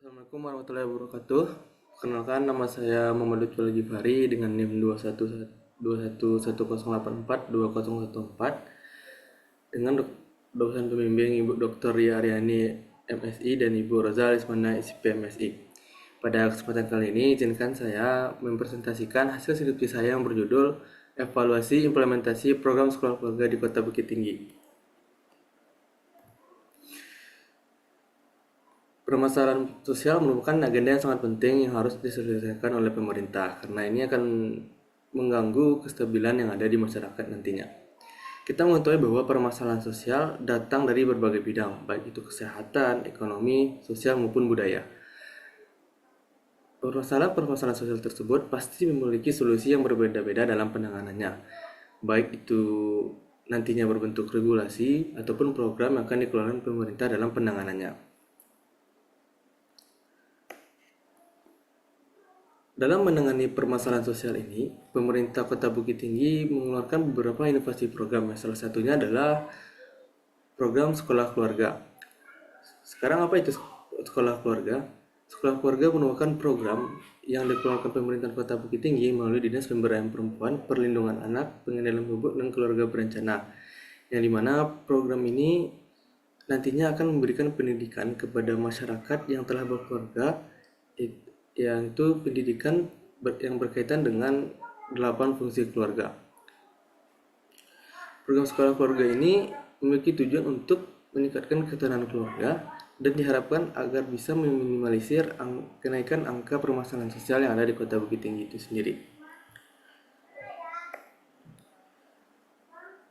Assalamualaikum warahmatullahi wabarakatuh. Perkenalkan, nama saya Muhammad Lutfi Gifari dengan NIM 21110842014 dengan dosen pembimbing Ibu Dr. Ria Aryani MSI dan Ibu Roza Lismana SIP MSI. Pada kesempatan kali ini, izinkan saya mempresentasikan hasil skripsi saya yang berjudul Evaluasi Implementasi Program Sekolah Keluarga di Kota Bukit Tinggi. Permasalahan sosial merupakan agenda yang sangat penting yang harus diselesaikan oleh pemerintah karena ini akan mengganggu kestabilan yang ada di masyarakat nantinya. Kita mengetahui bahwa permasalahan sosial datang dari berbagai bidang, baik itu kesehatan, ekonomi, sosial maupun budaya. Permasalahan sosial tersebut pasti memiliki solusi yang berbeda-beda dalam penanganannya, baik itu nantinya berbentuk regulasi ataupun program yang akan dikeluarkan pemerintah dalam penanganannya. Dalam menangani permasalahan sosial ini, pemerintah Kota Bukit Tinggi mengeluarkan beberapa inovasi program. Salah satunya adalah program Sekolah Keluarga. Sekarang apa itu Sekolah Keluarga? Sekolah Keluarga merupakan program yang dikeluarkan pemerintah Kota Bukit Tinggi melalui Dinas Pemberdayaan Perempuan, Perlindungan Anak, Pengendalian Hubungan dan Keluarga Berencana. Yang dimana program ini nantinya akan memberikan pendidikan kepada masyarakat yang telah berkeluarga, yang itu pendidikan yang berkaitan dengan 8 fungsi keluarga. Program Sekolah Keluarga ini memiliki tujuan untuk meningkatkan ketahanan keluarga dan diharapkan agar bisa meminimalisir kenaikan angka permasalahan sosial yang ada di Kota Bukit Tinggi itu sendiri.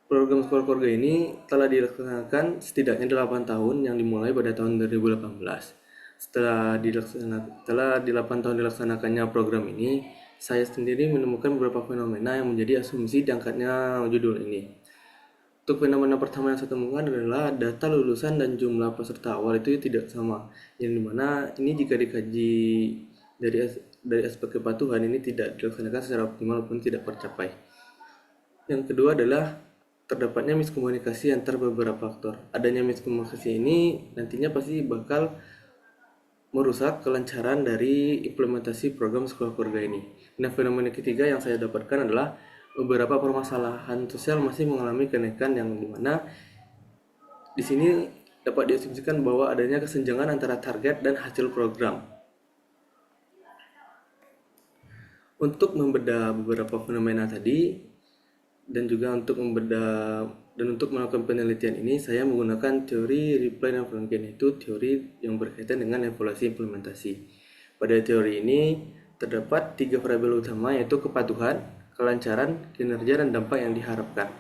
Program Sekolah Keluarga ini telah dilaksanakan setidaknya 8 tahun yang dimulai pada tahun 2018. Setelah 8 tahun dilaksanakannya program ini, saya sendiri menemukan beberapa fenomena yang menjadi asumsi diangkatnya judul ini. Untuk fenomena pertama yang saya temukan adalah data lulusan dan jumlah peserta awal itu tidak sama, yang dimana ini jika dikaji dari aspek kepatuhan ini tidak dilaksanakan secara optimal maupun tidak tercapai. Yang kedua adalah terdapatnya miskomunikasi antar beberapa faktor. Adanya miskomunikasi ini nantinya pasti bakal merusak kelancaran dari implementasi program Sekolah Keluarga ini. Nah, fenomena ketiga yang saya dapatkan adalah beberapa permasalahan sosial masih mengalami kenaikan yang dimana di sini dapat diasumsikan bahwa adanya kesenjangan antara target dan hasil program. Untuk membedah beberapa fenomena tadi dan juga untuk melakukan penelitian ini, saya menggunakan teori Reply dan Franklin, itu teori yang berkaitan dengan evaluasi implementasi. Pada teori ini terdapat 3 variabel utama, yaitu kepatuhan, kelancaran, kinerja, dan dampak yang diharapkan.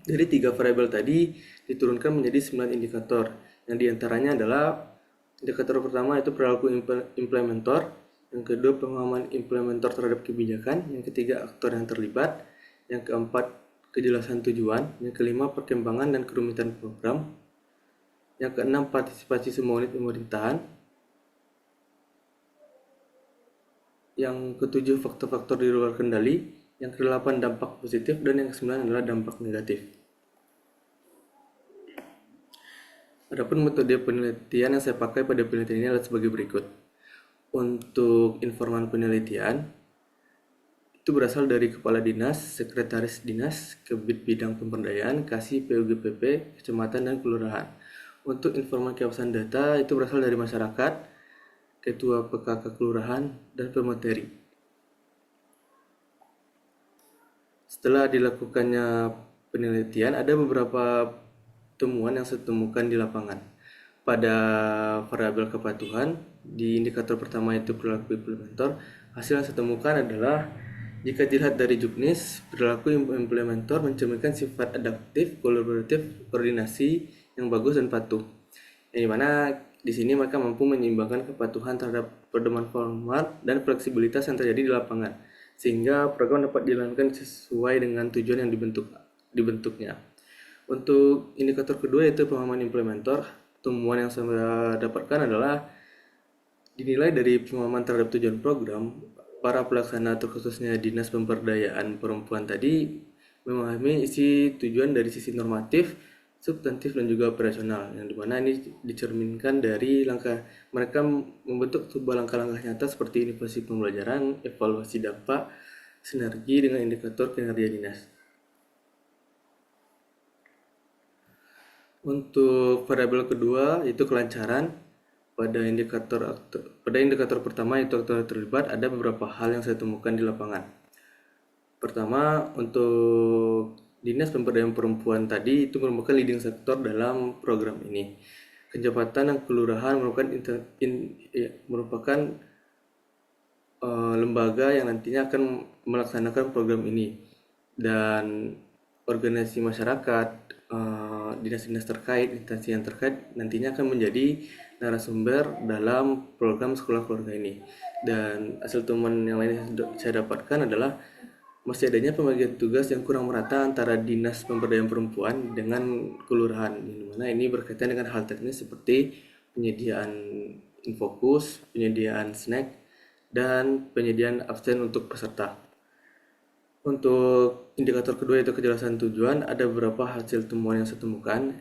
Dari 3 variabel tadi diturunkan menjadi 9 indikator, yang diantaranya adalah indikator pertama yaitu perilaku implementer, yang kedua pemahaman implementer terhadap kebijakan, yang ketiga aktor yang terlibat, yang keempat kejelasan tujuan, yang kelima perkembangan dan kerumitan program, yang keenam partisipasi semua unit pemerintahan, yang ketujuh faktor-faktor di luar kendali, yang kedelapan dampak positif, dan yang kesembilan adalah dampak negatif. Adapun metode penelitian yang saya pakai pada penelitian ini adalah sebagai berikut. Untuk informan penelitian itu berasal dari Kepala Dinas, Sekretaris Dinas, Kabid Bidang Pemberdayaan, Kasih PUGPP, Kecamatan, dan Kelurahan. Untuk informan kehabisan data itu berasal dari masyarakat, Ketua PKK Kelurahan, dan pemateri. Setelah dilakukannya penelitian, ada beberapa temuan yang saya temukan di lapangan. Pada variabel kepatuhan, di indikator pertama itu perilaku implementer, hasil yang saya temukan adalah jika dilihat dari juknis, perilaku implementer mencerminkan sifat adaptif, kolaboratif, koordinasi yang bagus dan patuh. Yang dimana di sini mereka mampu menyeimbangkan kepatuhan terhadap pedoman formal dan fleksibilitas yang terjadi di lapangan, sehingga program dapat dijalankan sesuai dengan tujuan yang dibentuknya. Untuk indikator kedua yaitu pemahaman implementer, temuan yang saya dapatkan adalah dinilai dari pemahaman terhadap tujuan program. Para pelaksana terkhususnya Dinas Pemberdayaan Perempuan tadi memahami isi tujuan dari sisi normatif, substantif dan juga operasional, yang dimana ini dicerminkan dari langkah mereka membentuk sebuah langkah-langkah nyata seperti inovasi pembelajaran, evaluasi dampak, sinergi dengan indikator kinerja dinas. Untuk variabel kedua itu kelancaran. Pada indikator pertama itu aktor terlibat, ada beberapa hal yang saya temukan di lapangan. Pertama, untuk Dinas Pemberdayaan Perempuan tadi itu merupakan leading sektor dalam program ini. Kejabatan dan kelurahan merupakan lembaga yang nantinya akan melaksanakan program ini, dan organisasi masyarakat, dinas-dinas terkait, instansi yang terkait nantinya akan menjadi narasumber dalam program sekolah keluarga ini. Dan hasil temuan yang lain yang saya dapatkan adalah masih adanya pembagian tugas yang kurang merata antara dinas pemberdayaan perempuan dengan kelurahan, di mana ini berkaitan dengan hal teknis seperti penyediaan infokus, penyediaan snack, dan penyediaan absen untuk peserta. Untuk indikator kedua yaitu kejelasan tujuan, ada beberapa hasil temuan yang saya temukan,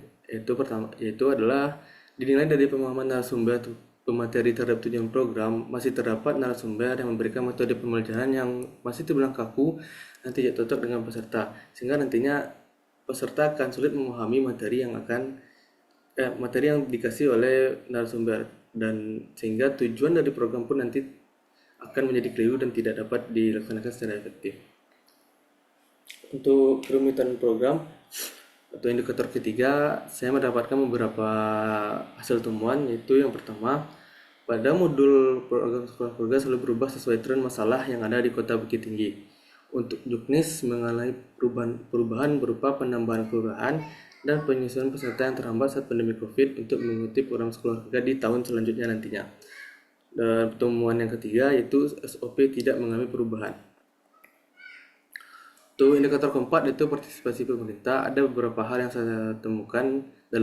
yaitu adalah dinilai dari pemahaman narasumber atau pemateri terhadap tujuan program. Masih terdapat narasumber yang memberikan metode pembelajaran yang masih terbilang kaku dan tidak cocok dengan peserta, sehingga nantinya peserta akan sulit memahami materi yang dikasih oleh narasumber, dan sehingga tujuan dari program pun nanti akan menjadi keliru dan tidak dapat dilaksanakan secara efektif. Untuk kerumitan program atau indikator ketiga, saya mendapatkan beberapa hasil temuan, yaitu yang pertama, pada modul program sekolah keluarga selalu berubah sesuai tren masalah yang ada di Kota Bukit Tinggi. Untuk Juknis mengalami perubahan berupa penambahan kelurahan dan penyusunan peserta yang terhambat saat pandemi COVID untuk mengikuti program sekolah keluarga di tahun selanjutnya nantinya. Dan temuan yang ketiga yaitu SOP tidak mengalami perubahan. Untuk indikator keempat itu partisipasi pemerintah, ada beberapa hal yang saya temukan dalam